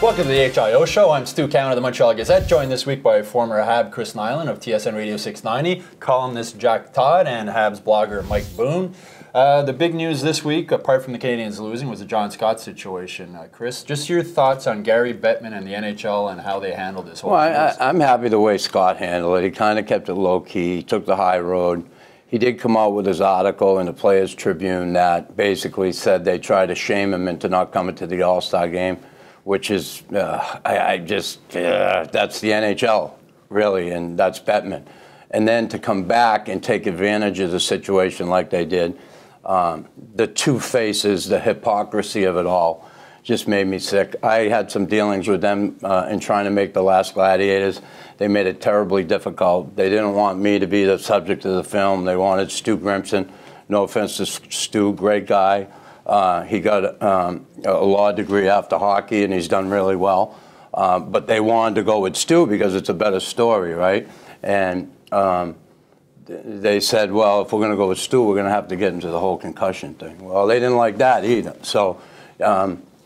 Welcome to the HIO Show. I'm Stu Cowan of the Montreal Gazette, joined this week by former Hab Chris Nyland of TSN Radio 690, columnist Jack Todd, and Habs blogger Mike Boone. The big news this week, apart from the Canadiens losing, was the John Scott situation. Chris, just your thoughts on Gary Bettman and the NHL and how they handled this whole thing. I'm happy the way Scott handled it. He kind of kept it low-key. He took the high road. He did come out with his article in the Players Tribune that basically said they tried to shame him into not coming to the All-Star game, which is, that's the NHL, really, and that's Bettman. And then to come back and take advantage of the situation like they did, the two faces, the hypocrisy of it all, just made me sick. I had some dealings with them in trying to make The Last Gladiators. They made it terribly difficult. They didn't want me to be the subject of the film. They wanted Stu Grimson. No offense to Stu, great guy. He got a law degree after hockey, and he's done really well. But they wanted to go with Stu because it's a better story, right? And they said, well, if we're going to go with Stu, we're going to have to get into the whole concussion thing. Well, they didn't like that either. So,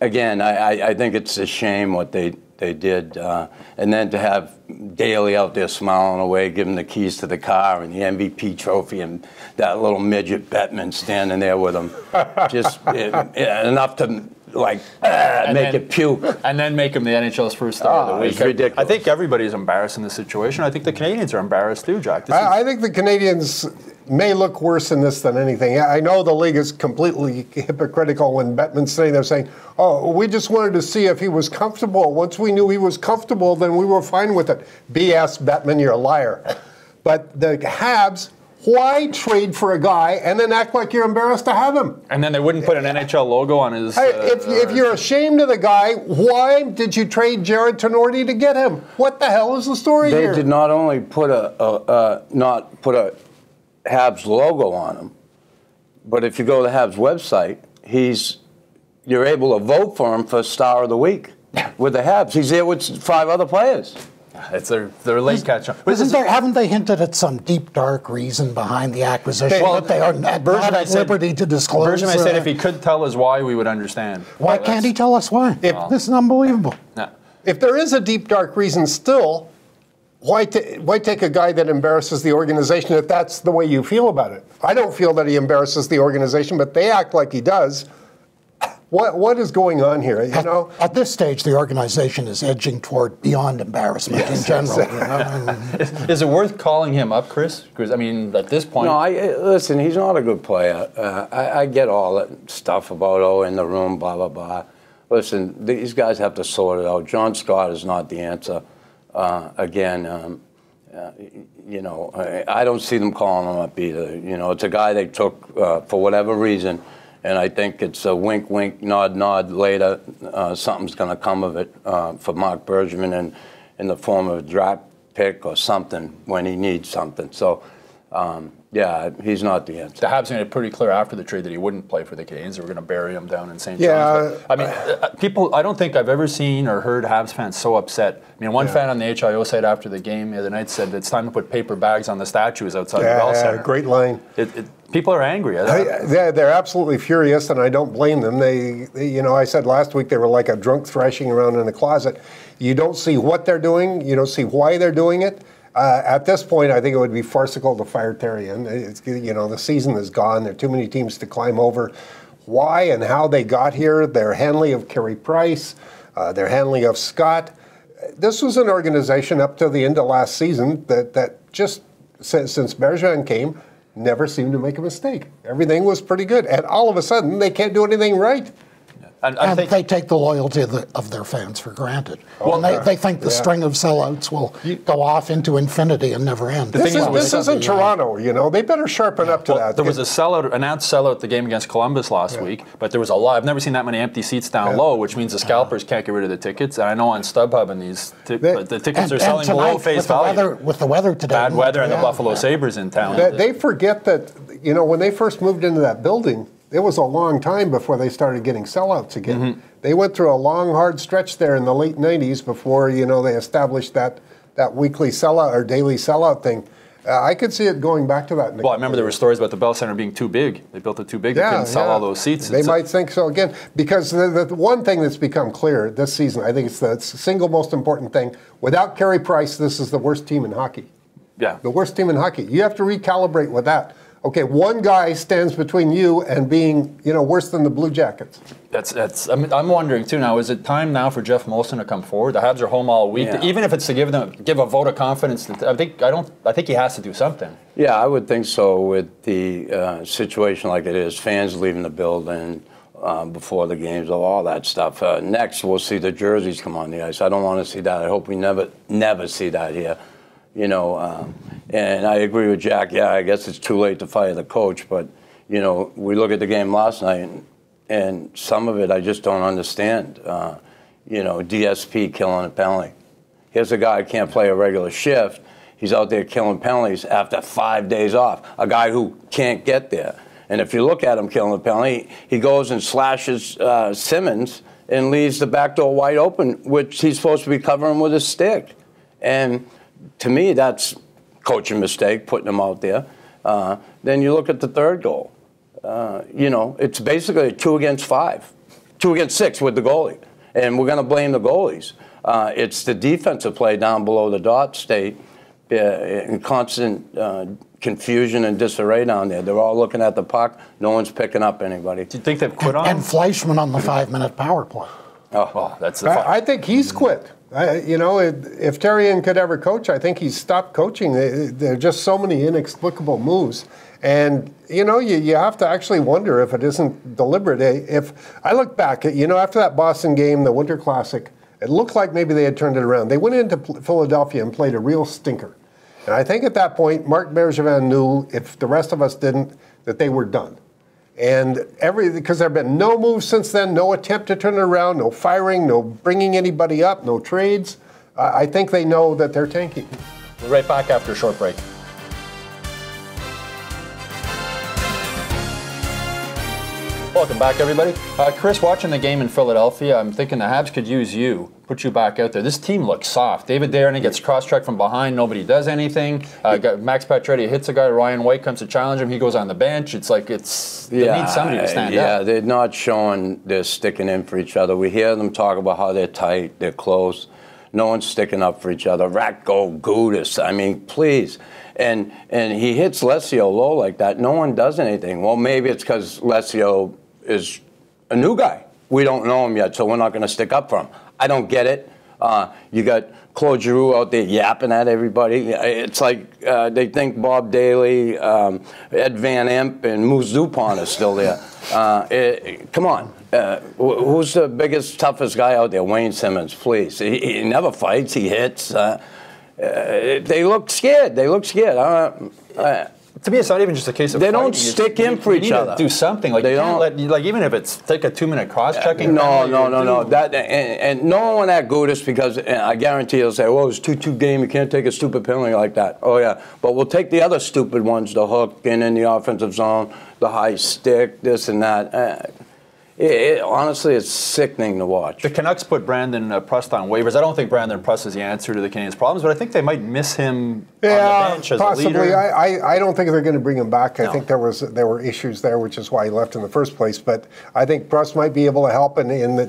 again, I think it's a shame what they did. And then to have Daly out there smiling away, giving the keys to the car and the MVP trophy, and that little midget Bettman standing there with him, just enough to make it puke. And then make him the NHL's first star of the week. It's ridiculous. I think everybody's embarrassed in this situation. I think the Canadiens are embarrassed too, Jack. I think the Canadiens may look worse in this than anything. I know the league is completely hypocritical when Bettman's sitting there saying, oh, we just wanted to see if he was comfortable. Once we knew he was comfortable, then we were fine with it. BS, Bettman, you're a liar. But the Habs, why trade for a guy and then act like you're embarrassed to have him? And then they wouldn't put an NHL logo on his... if you're ashamed of the guy, why did you trade Jared Tenorti to get him? What the hell is the story here? They did not only put a Habs logo on him, but if you go to the Habs website, you're able to vote for him for Star of the Week with the Habs. He's there with 5 other players. It's their late catch up. Haven't they hinted at some deep, dark reason behind the acquisition that they are not at liberty to disclose? Bergevin said if he could tell us why, we would understand. Why can't he tell us why? This is unbelievable. No. If there is a deep, dark reason still, why take a guy that embarrasses the organization if that's the way you feel about it? I don't feel that he embarrasses the organization, but they act like he does. What is going on here? At this stage, the organization is edging toward beyond embarrassment in general. Is it worth calling him up, Chris? Because I mean, at this point, no. Listen, he's not a good player. I get all that stuff about in the room, blah blah blah. Listen, these guys have to sort it out. John Scott is not the answer. I don't see them calling him up either. It's a guy they took for whatever reason. And I think it's a wink, wink, nod, nod later. Something's going to come of it for Mark Bergevin in the form of a draft pick or something when he needs something. So, he's not the answer. The Habs made it pretty clear after the trade that he wouldn't play for the Canadiens. They were going to bury him down in St. John's. But, I mean, I don't think I've ever seen or heard Habs fans so upset. I mean, one fan on the HIO site after the game the other night said it's time to put paper bags on the statues outside the Bell Center. Great line. People are angry. They're absolutely furious, and I don't blame them. They, I said last week they were like a drunk thrashing around in a closet. You don't see what they're doing. You don't see why they're doing it. At this point, I think it would be farcical to fire Terry. And the season is gone. There are too many teams to climb over. Why and how they got here, their handling of Carey Price, their handling of Scott. This was an organization up to the end of last season that just since Bergevin came, never seemed to make a mistake. Everything was pretty good. And all of a sudden, they can't do anything right. And they take the loyalty of their fans for granted. They think the string of sellouts will go off into infinity and never end. This isn't Toronto, They better sharpen up to that. There was a announced sellout at the game against Columbus last week, but there was a lot. I've never seen that many empty seats down low, which means the scalpers can't get rid of the tickets. And I know on StubHub and the tickets are selling below face value. With the weather today. Bad weather and the Buffalo Sabres in town. They forget that, when they first moved into that building, it was a long time before they started getting sellouts again. Mm-hmm. They went through a long, hard stretch there in the late 90s before, they established that weekly sellout or daily sellout thing. I could see it going back to that. Well, I remember there were stories about the Bell Center being too big. They built it too big. They couldn't sell all those seats. They might think so again. Because the one thing that's become clear this season, I think it's the single most important thing. Without Carey Price, this is the worst team in hockey. Yeah. The worst team in hockey. You have to recalibrate with that. Okay, one guy stands between you and being, worse than the Blue Jackets. I'm wondering too now. Is it time now for Jeff Molson to come forward? The Habs are home all week. Yeah. Even if it's to give a vote of confidence, I think he has to do something. Yeah, I would think so. With the situation like it is, fans leaving the building before the games, all that stuff. Next, we'll see the jerseys come on the ice. I don't want to see that. I hope we never see that here. And I agree with Jack. Yeah, I guess it's too late to fire the coach, but we look at the game last night, and some of it I just don't understand. DSP killing a penalty. Here's a guy who can't play a regular shift. He's out there killing penalties after 5 days off. A guy who can't get there. And if you look at him killing a penalty, he goes and slashes Simmons and leaves the back door wide open, which he's supposed to be covering with his stick. And to me, that's coaching mistake, putting him out there. Then you look at the third goal. It's basically a 2 against 5, 2 against 6 with the goalie. And we're going to blame the goalies. It's the defensive play down below the dot state in constant confusion and disarray down there. They're all looking at the puck. No one's picking up anybody. Do you think they've quit on him? And Fleischman on the 5-minute power play. Oh, well, that's I think he's quit. If Therrien could ever coach, I think he's stopped coaching. There are just so many inexplicable moves. And, you have to actually wonder if it isn't deliberate. If I look back at, after that Boston game, the Winter Classic, it looked like maybe they had turned it around. They went into Philadelphia and played a real stinker. And I think at that point, Marc Bergevin knew, if the rest of us didn't, that they were done. And because there have been no moves since then, no attempt to turn it around, no firing, no bringing anybody up, no trades. I think they know that they're tanking. We're right back after a short break. Welcome back, everybody. Chris, watching the game in Philadelphia, I'm thinking the Habs could use you, put you back out there. This team looks soft. David Darnay gets cross-checked from behind. Nobody does anything. Max Pacioretty hits a guy. Ryan White comes to challenge him. He goes on the bench. It's like they need somebody to stand up. Yeah, they're not showing they're sticking in for each other. We hear them talk about how they're tight, they're close. No one's sticking up for each other. Ratko, Gudis, I mean, please. And he hits Lesio low like that. No one does anything. Well, maybe it's because Lesio is a new guy. We don't know him yet, so we're not going to stick up for him. I don't get it. You got Claude Giroux out there yapping at everybody. It's like they think Bob Daly, Ed Van Imp, and Moose Dupont are still there. Come on. Who's the biggest, toughest guy out there? Wayne Simmons, please. He never fights. He hits. They look scared. To me, it's not even just a case of they don't stick in for each other. Do something like they don't. Even if it's take a 2-minute cross-checking. No. That and no one at Gudis, because I guarantee he'll say, "Well, it's 2-2 game. You can't take a stupid penalty like that." Oh yeah, but we'll take the other stupid ones: the hook in the offensive zone, the high stick, this and that. Honestly, it's sickening to watch. The Canucks put Brandon Prust on waivers. I don't think Brandon Prust is the answer to the Canadiens' problems, but I think they might miss him on the bench as possibly. a leader. I don't think they're going to bring him back. I think there were issues there, which is why he left in the first place. But I think Prust might be able to help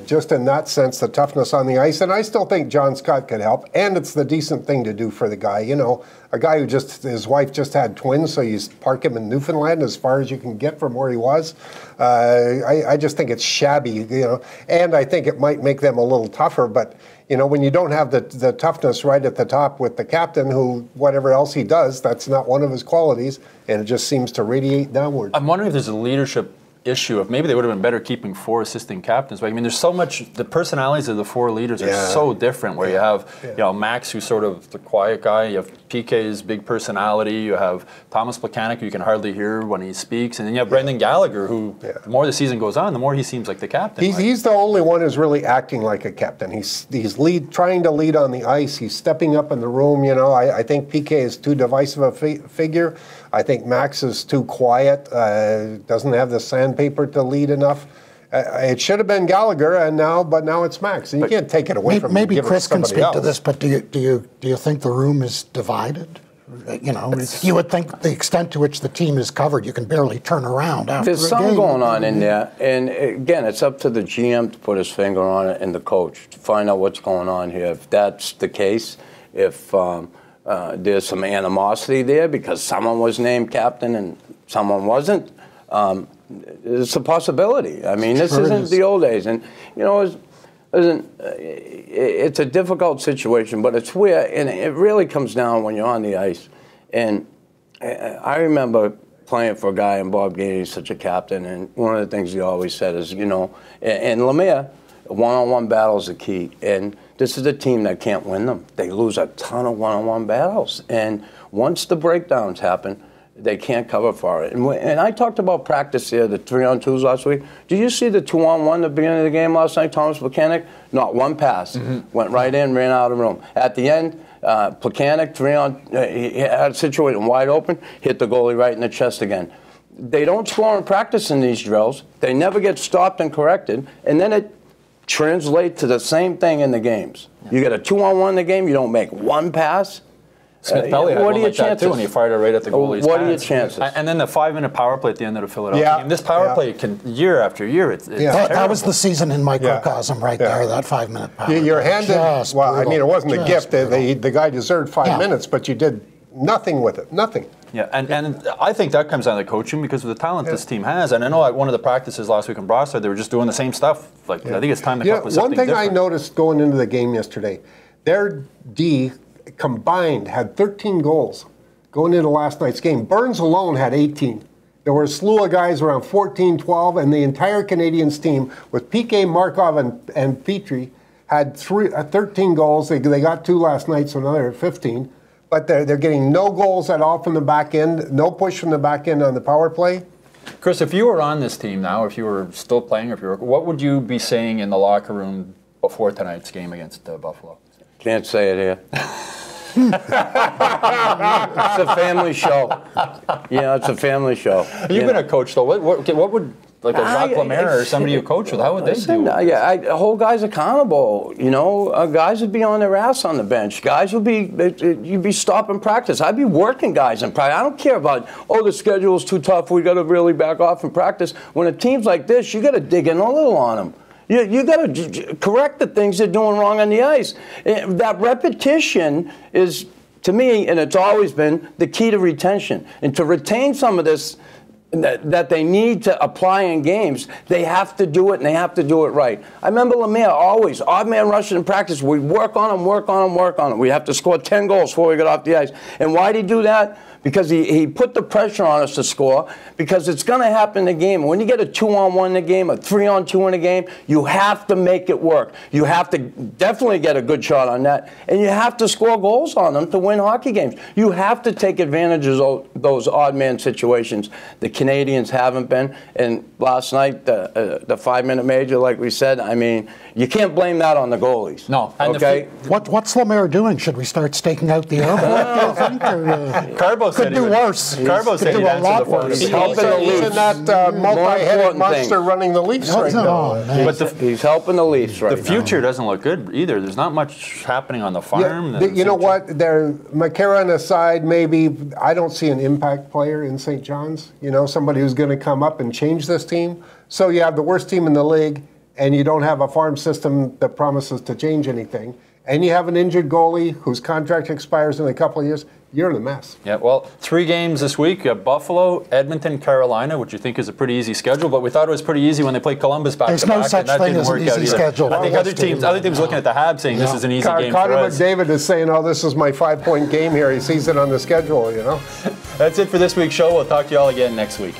just in that sense, the toughness on the ice. And I still think John Scott could help. And it's the decent thing to do for the guy. A guy who his wife just had twins, so you park him in Newfoundland as far as you can get from where he was. I just think it's shabby, and I think it might make them a little tougher. But, when you don't have the toughness right at the top with the captain, who, whatever else he does, that's not one of his qualities, and it just seems to radiate downward. I'm wondering if there's a leadership issue of maybe they would have been better keeping 4 assistant captains. But I mean, there's so much. The personalities of the 4 leaders are so different. Where you have, Max, who's sort of the quiet guy. You have PK's big personality. You have Thomas Plekanec, who you can hardly hear when he speaks, and then you have Brendan Gallagher, who the more the season goes on, the more he seems like the captain. He's the only one who's really acting like a captain. He's trying to lead on the ice. He's stepping up in the room. I think PK is too divisive a figure. I think Max is too quiet, doesn't have the sandpaper to lead enough. It should have been Gallagher, but now it's Max, and you can't take it away from him. Maybe Chris can speak to this, but do you think the room is divided? You know, you would think the extent to which the team is covered, you can barely turn around after There's something going on in there. And again, it's up to the GM to put his finger on it and the coach to find out what's going on here. If that's the case, if there's some animosity there because someone was named captain and someone wasn't, it's a possibility. I mean, this isn't the old days. And, you know, it's a difficult situation, but it's where, and it really comes down when you're on the ice. And I remember playing for a guy, and Bob Gainey is such a captain, and one of the things he always said is, you know, and Lemaire, one-on-one battles are key. And this is a team that can't win them. They lose a ton of one-on-one battles. And once the breakdowns happen, they can't cover for it. And I talked about practice here, the 3-on-2s last week. Did you see the 2-on-1 at the beginning of the game last night, Thomas Plekanec? Not one pass. Went right in, ran out of the room. At the end, Plekanec, he had a situation wide open, hit the goalie right in the chest again. They don't score in practice in these drills. They never get stopped and corrected. And then it translates to the same thing in the games. You get a 2-on-1 in the game, you don't make one pass. Smith-Pelly had one like that too when he fired it right at the goalie's What are your chances? And then the 5-minute power play at the end of the Philadelphia game. This power play can, year after year, it's that was the season in microcosm right there, that 5-minute power play. You're handed, well, I mean, it wasn't a gift. The guy deserved 5 minutes, but you did nothing with it, nothing. Yeah, and I think that comes down to coaching because of the talent this team has. And I know at one of the practices last week in Brossard, they were just doing the same stuff. Like I think it's time to come up with something different. One thing I noticed going into the game yesterday, their D combined had 13 goals going into last night's game. Burns alone had 18. There were a slew of guys around 14, 12, and the entire Canadiens team with PK, Markov, and Petrie had 13 goals. They got 2 last night, so now they're at 15. But they're getting no goals at all from the back end, no push from the back end on the power play. Chris, if you were on this team now, if you were still playing, what would you be saying in the locker room before tonight's game against Buffalo? Can't say it here. It's a family show. Yeah, it's a family show. You've been a coach, though. What would, like a Jacques Lemaire or somebody you coach with, how would they do? Hold guys accountable. You know, guys would be on their ass on the bench. Guys would be, you'd be stopping practice. I'd be working guys in practice. I don't care about, the schedule's too tough, we got to really back off in practice. When a team's like this, you got to dig in a little on them. You got to correct the things they're doing wrong on the ice. That repetition is, to me, and it's always been, the key to retention. And to retain some of this that they need to apply in games, they have to do it, and they have to do it right. I remember Lemaire always, odd man rushing in practice. We'd work on him, work on him, work on him. We have to score 10 goals before we get off the ice. And why did he do that? Because he put the pressure on us to score, because it's going to happen in the game. When you get a 2-on-1 in the game, a 3-on-2 in a game, you have to make it work. You have to definitely get a good shot on that, and you have to score goals on them to win hockey games. You have to take advantage of those odd man situations. The Canadiens haven't been, and last night, the 5-minute major, like we said, I mean, you can't blame that on the goalies. No. Okay? What's Lemaire doing? Should we start staking out the airport? Carbo could do worse. Carbo said he'd do a lot worse. He's helping the Leafs. He's in that multi-headed monster running the Leafs right now. But he's helping the Leafs right now. The future doesn't look good either. There's not much happening on the farm. Yeah, you know what? McCarron aside, maybe I don't see an impact player in St. John's. You know, somebody who's going to come up and change this team. So you have the worst team in the league, and you don't have a farm system that promises to change anything. And you have an injured goalie whose contract expires in a couple of years. You're in a mess. Yeah, well, 3 games this week. Buffalo, Edmonton, Carolina, which you think is a pretty easy schedule, but we thought it was pretty easy when they played Columbus back There's to back. There's no such thing as an easy schedule. I think other teams looking at the Habs saying this is an easy game for us. Connor McDavid is saying, this is my 5-point game here. He sees it on the schedule, you know. That's it for this week's show. We'll talk to you all again next week.